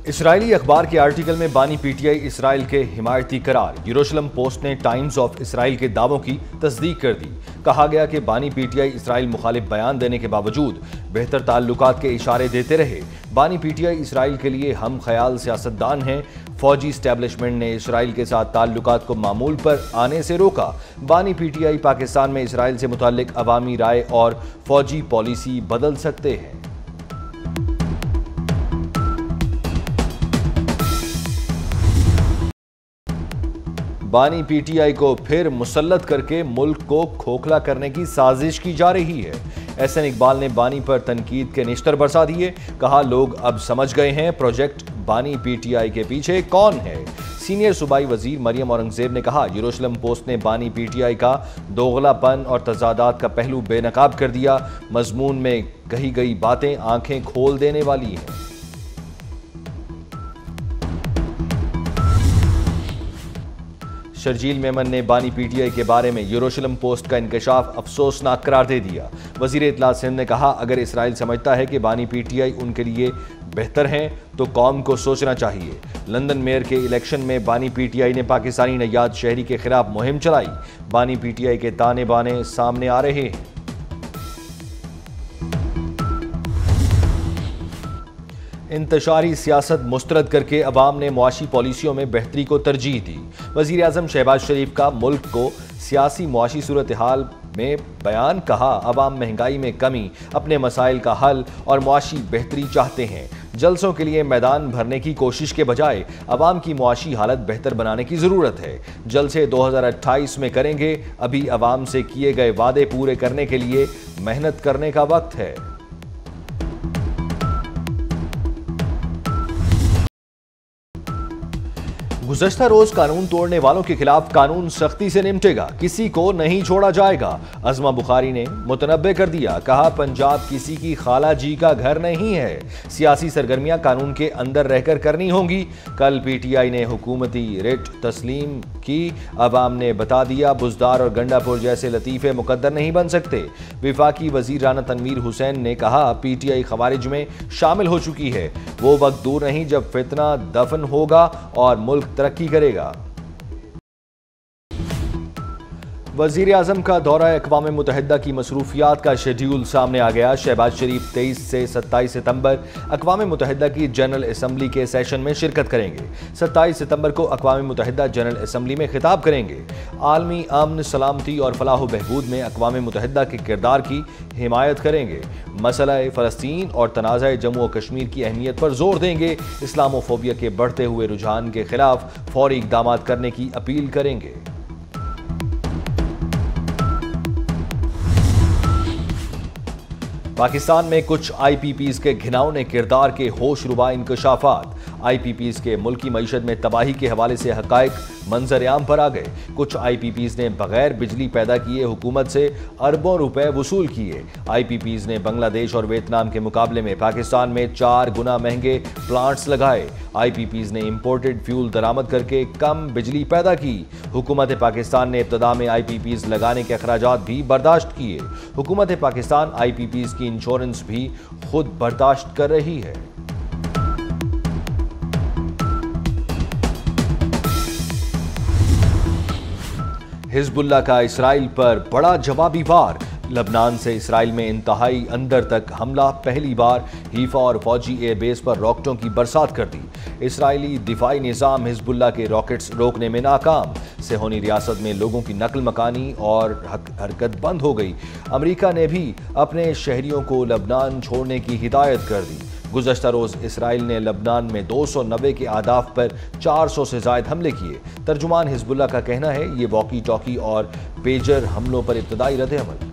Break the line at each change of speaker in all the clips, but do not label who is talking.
اسرائیلی اخبار کے آرٹیکل میں بانی پی ٹی آئی اسرائیل کے حمایتی قرار۔ یروشلم پوسٹ نے ٹائمز آف اسرائیل کے دعووں کی تصدیق کر دی۔ کہا گیا کہ بانی پی ٹی آئی اسرائیل مخالف بیان دینے کے باوجود بہتر تعلقات کے اشارے دیتے رہے۔ بانی پی ٹی آئی اسرائیل کے لیے ہم خیال سیاستدان ہیں۔ فوجی اسٹیبلشمنٹ نے اسرائیل کے ساتھ تعلقات کو معمول پر آنے سے روکا۔ بانی پی ٹی آئی پاکستان میں اسرائیل سے متعلق عوامی رائے اور فوجی پالیسی بدل سکتے ہیں۔ بانی پی ٹی آئی کو پھر مسلط کر کے ملک کو کھوکھلا کرنے کی سازش کی جا رہی ہے۔ احسن اقبال نے بانی پر تنقید کے نشتر برسا دیے۔ کہا لوگ اب سمجھ گئے ہیں پروجیکٹ بانی پی ٹی آئی کے پیچھے کون ہے۔ سینئر صوبائی وزیر مریم اورنگزیب نے کہا یروشلم پوسٹ نے بانی پی ٹی آئی کا دوغلا پن اور تضادات کا پہلو بے نقاب کر دیا۔ مضمون میں کہی گئی باتیں آنکھیں کھول دینے والی ہیں۔ شرجیل میمن نے بانی پی ٹی آئی کے بارے میں یروشلم پوسٹ کا انکشاف افسوسناک قرار دے دیا۔ وزیر اطلاع سندھ نے کہا اگر اسرائیل سمجھتا ہے کہ بانی پی ٹی آئی ان کے لیے بہتر ہیں تو قوم کو سوچنا چاہیے۔ لندن میئر کے الیکشن میں بانی پی ٹی آئی نے پاکستانی نژاد شہری کے خلاف مہم چلائی۔ بانی پی ٹی آئی کے تانے بانے سامنے آ رہے ہیں۔ انتشاری سیاست مسترد کر کے عوام نے معاشی پالیسیوں میں بہتری کو ترجیح دی۔ وزیر اعظم شہباز شریف کا ملک کو سیاسی معاشی صورتحال میں بیان۔ کہا عوام مہنگائی میں کمی، اپنے مسائل کا حل اور معاشی بہتری چاہتے ہیں۔ جلسوں کے لیے میدان بھرنے کی کوشش کے بجائے عوام کی معاشی حالت بہتر بنانے کی ضرورت ہے۔ جلسے 2028 میں کریں گے، ابھی عوام سے کیے گئے وعدے پورے کرنے کے لیے محنت کرنے کا وقت ہے۔ گزشتہ روز قانون توڑنے والوں کے خلاف قانون سختی سے نمٹے گا، کسی کو نہیں چھوڑا جائے گا، عظمہ بخاری نے متنبع کر دیا۔ کہا پنجاب کسی کی خالہ جی کا گھر نہیں ہے، سیاسی سرگرمیاں قانون کے اندر رہ کر کرنی ہوں گی۔ کل پی ٹی آئی نے حکومتی رٹ تسلیم کی، عوام نے بتا دیا بزدار اور گنڈا پور جیسے لطیفے مقدر نہیں بن سکتے۔ وفاقی وزیر رانا تنویر حسین نے کہا پی ٹی آئی خوارج میں شامل ہو چکی ہے، وہ وقت دور نہیں جب فتنہ دفن ہوگا اور ملک ترقی کرے گا۔ وزیر اعظم کا دورہ اقوام متحدہ کی مصروفیات کا شیڈیول سامنے آ گیا۔ شہباز شریف 23 سے 27 ستمبر اقوام متحدہ کی جنرل اسمبلی کے سیشن میں شرکت کریں گے۔ 27 ستمبر کو اقوام متحدہ جنرل اسمبلی میں خطاب کریں گے۔ عالمی امن، سلامتی اور فلاح و بہبود میں اقوام متحدہ کے کردار کی حمایت کریں گے۔ مسئلہ فلسطین اور تنازع جموں و کشمیر کی اہمیت پر زور دیں گے۔ اسلامو فوبیا کے بڑھتے ہوئے رجحان کے خلاف فوری اقدامات کرنے کی اپیل کریں گے۔ پاکستان میں کچھ آئی پی پیز کے گھناؤنے کردار کے ہوش ربا انکشافات۔ آئی پی پیز کے ملکی معیشت میں تباہی کے حوالے سے حقائق منظر عام پر آ گئے۔ کچھ آئی پی پیز نے بغیر بجلی پیدا کیے حکومت سے اربوں روپے وصول کیے۔ آئی پی پیز نے بنگلہ دیش اور ویتنام کے مقابلے میں پاکستان میں 4 گنا مہنگے پلانٹس لگائے۔ آئی پی پیز نے امپورٹڈ فیول درآمد کر کے کم بجلی پیدا کی۔ حکومت پاکستان نے ابتدا میں آئی پی پیز لگانے کے اخراجات بھی برداشت کیے۔ حکومت پاکستان آئی پی پیز کی انشورنس بھی خود برداشت کر رہی ہے۔ حزب اللہ کا اسرائیل پر بڑا جوابی وار۔ لبنان سے اسرائیل میں انتہائی اندر تک حملہ، پہلی بار حیفا اور فوجی ایئر بیس پر راکٹوں کی برسات کر دی۔ اسرائیلی دفاعی نظام حزب اللہ کے راکٹس روکنے میں ناکام۔ صہیونی ریاست میں لوگوں کی نقل مکانی اور حرکت بند ہو گئی۔ امریکہ نے بھی اپنے شہریوں کو لبنان چھوڑنے کی ہدایت کر دی۔ گزشتہ روز اسرائیل نے لبنان میں 290 کے اہداف پر 400 سے زائد حملے کیے۔ ترجمان حزب اللہ کا کہنا ہے یہ واقی ٹاکی اور پیجر حملوں پر ابتدائی رد عمل۔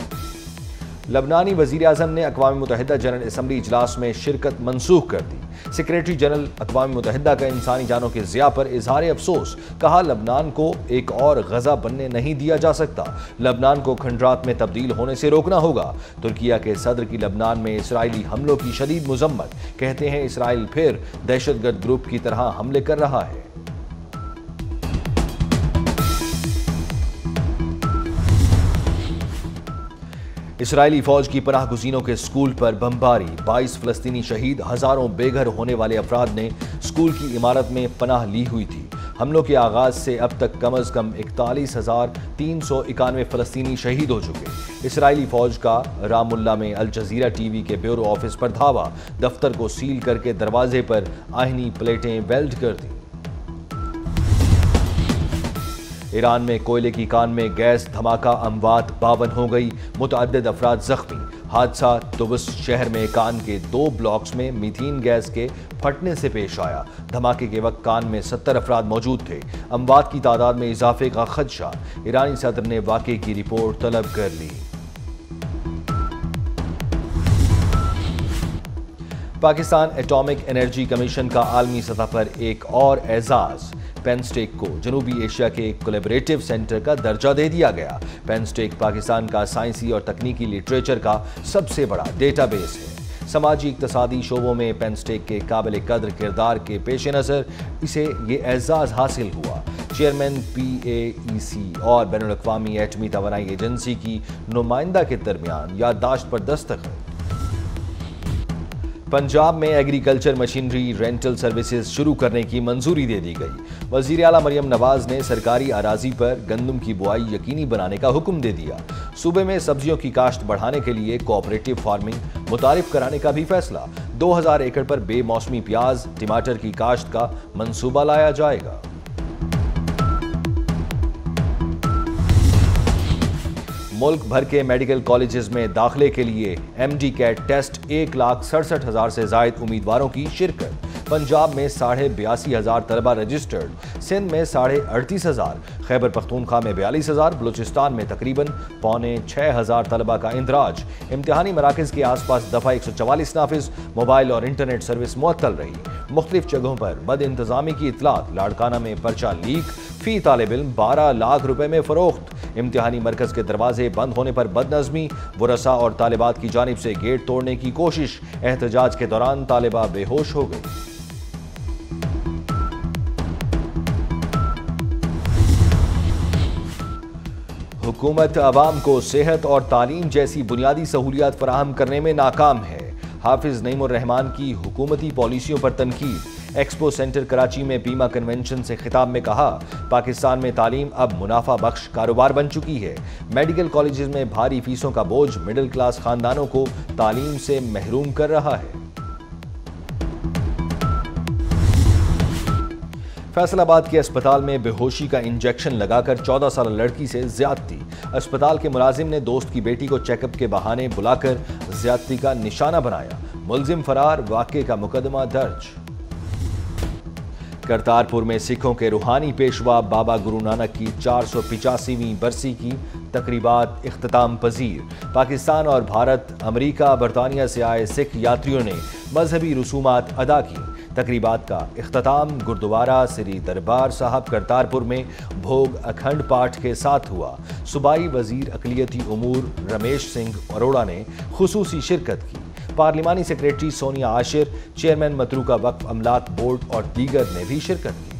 لبنانی وزیر اعظم نے اقوام متحدہ جنرل اسمبلی اجلاس میں شرکت منسوخ کر دی۔ سیکریٹری جنرل اقوام متحدہ کا انسانی جانوں کے ضیاع پر اظہار افسوس۔ کہا لبنان کو ایک اور غزہ بننے نہیں دیا جا سکتا، لبنان کو کھنڈرات میں تبدیل ہونے سے روکنا ہوگا۔ ترکیہ کے صدر کی لبنان میں اسرائیلی حملوں کی شدید مذمت۔ کہتے ہیں اسرائیل پھر دہشت گرد گروپ کی طرح حملے کر رہا ہے۔ اسرائیلی فوج کی پناہ گزینوں کے سکول پر بمباری، 22 فلسطینی شہید، ہزاروں بے گھر ہونے والے افراد نے سکول کی عمارت میں پناہ لی ہوئی تھی۔ حملوں کے آغاز سے اب تک کم از کم 41,391 فلسطینی شہید ہو چکے۔ اسرائیلی فوج کا رام اللہ میں الجزیرہ ٹی وی کے بیورو آفس پر دھاوا، دفتر کو سیل کر کے دروازے پر آہنی پلیٹیں ویلڈ کر دیں۔ ایران میں کوئلے کی کان میں گیس دھماکہ، اموات 52 ہو گئی، متعدد افراد زخمی۔ حادثہ دوبس شہر میں کان کے 2 بلاکس میں میتھین گیس کے پھٹنے سے پیش آیا۔ دھماکے کے وقت کان میں 70 افراد موجود تھے۔ اموات کی تعداد میں اضافے کا خدشہ، ایرانی صدر نے واقعے کی رپورٹ طلب کر لی۔ پاکستان ایٹامک انرجی کمیشن کا عالمی سطح پر ایک اور اعزاز، پین سٹیک کو جنوبی ایشیا کے کولیبریٹو سینٹر کا درجہ دے دیا گیا۔ پین سٹیک پاکستان کا سائنسی اور تکنیکی لٹریچر کا سب سے بڑا ڈیٹا بیس ہے۔ سماجی اقتصادی شعبوں میں پین سٹیک کے قابل قدر کردار کے پیش نظر اسے یہ اعزاز حاصل ہوا۔ چیئرمین PAEC اور بین الاقوامی ایٹمی توانائی ایجنسی کی نمائندہ کے درمیان یادداشت پر دستخط۔ پنجاب میں ایگریکلچر مشینری رینٹل سروسز شروع کرنے کی منظوری دے دی گئی۔ وزیر اعلیٰ مریم نواز نے سرکاری اراضی پر گندم کی بوائی یقینی بنانے کا حکم دے دیا۔ صوبے میں سبزیوں کی کاشت بڑھانے کے لیے کوآپریٹو فارمنگ متعارف کرانے کا بھی فیصلہ۔ 2000 ایکڑ پر بے موسمی پیاز، ٹماٹر کی کاشت کا منصوبہ لایا جائے گا۔ ملک بھر کے میڈیکل کالجز میں داخلے کے لیے MD کیٹ ٹیسٹ، 1,67,000 سے زائد امیدواروں کی شرکت۔ پنجاب میں 82,500 طلبہ رجسٹرڈ، سندھ میں 38,500، خیبر پختونخوا میں 42,000، بلوچستان میں تقریباً 5,600 طلبہ کا اندراج۔ امتحانی مراکز کے آس پاس دفعہ 144 نافذ، موبائل اور انٹرنیٹ سروس معطل رہی۔ مختلف جگہوں پر بد انتظامی کی اطلاعات، لاڑکانہ میں پرچہ لیک، فی طالب علم 12 لاکھ روپے میں فروخت۔ امتحانی مرکز کے دروازے بند ہونے پر بد نظمی، ورثاء اور طالبات کی جانب سے گیٹ توڑنے کی کوشش، احتجاج کے دوران طالبہ بے ہوش ہو گئی۔ حکومت عوام کو صحت اور تعلیم جیسی بنیادی سہولیات فراہم کرنے میں ناکام ہے۔ حافظ نعیم الرحمان کی حکومتی پالیسیوں پر تنقید۔ ایکسپو سینٹر کراچی میں بیمہ کنونشن سے خطاب میں کہا، پاکستان میں تعلیم اب منافع بخش کاروبار بن چکی ہے۔ میڈیکل کالجز میں بھاری فیسوں کا بوجھ مڈل کلاس خاندانوں کو تعلیم سے محروم کر رہا ہے۔ فیصل آباد کے اسپتال میں بے ہوشی کا انجیکشن لگا کر 14 سالہ لڑکی سے زیادتی۔ اسپتال کے ملازم نے دوست کی بیٹی کو چیک اپ کے بہانے بلا کر زیادتی کا نشانہ بنایا۔ ملزم فرار، واقعے کا مقدمہ درج۔ کرتارپور میں سکھوں کے روحانی پیشوا بابا گرو نانک کی 485ویں برسی کی تقریبات اختتام پذیر۔ پاکستان اور بھارت، امریکہ، برطانیہ سے آئے سکھ یاتریوں نے مذہبی رسومات ادا کی۔ تقریبات کا اختتام گردوارہ سری دربار صاحب کرتارپور میں بھوگ اکھنڈ پاٹھ کے ساتھ ہوا۔ صوبائی وزیر اقلیتی امور رمیش سنگھ اروڑا نے خصوصی شرکت کی۔ پارلیمانی سیکریٹری سونیا عاشر، چیئرمین متروکہ وقف املاک بورڈ اور دیگر نے بھی شرکت کی۔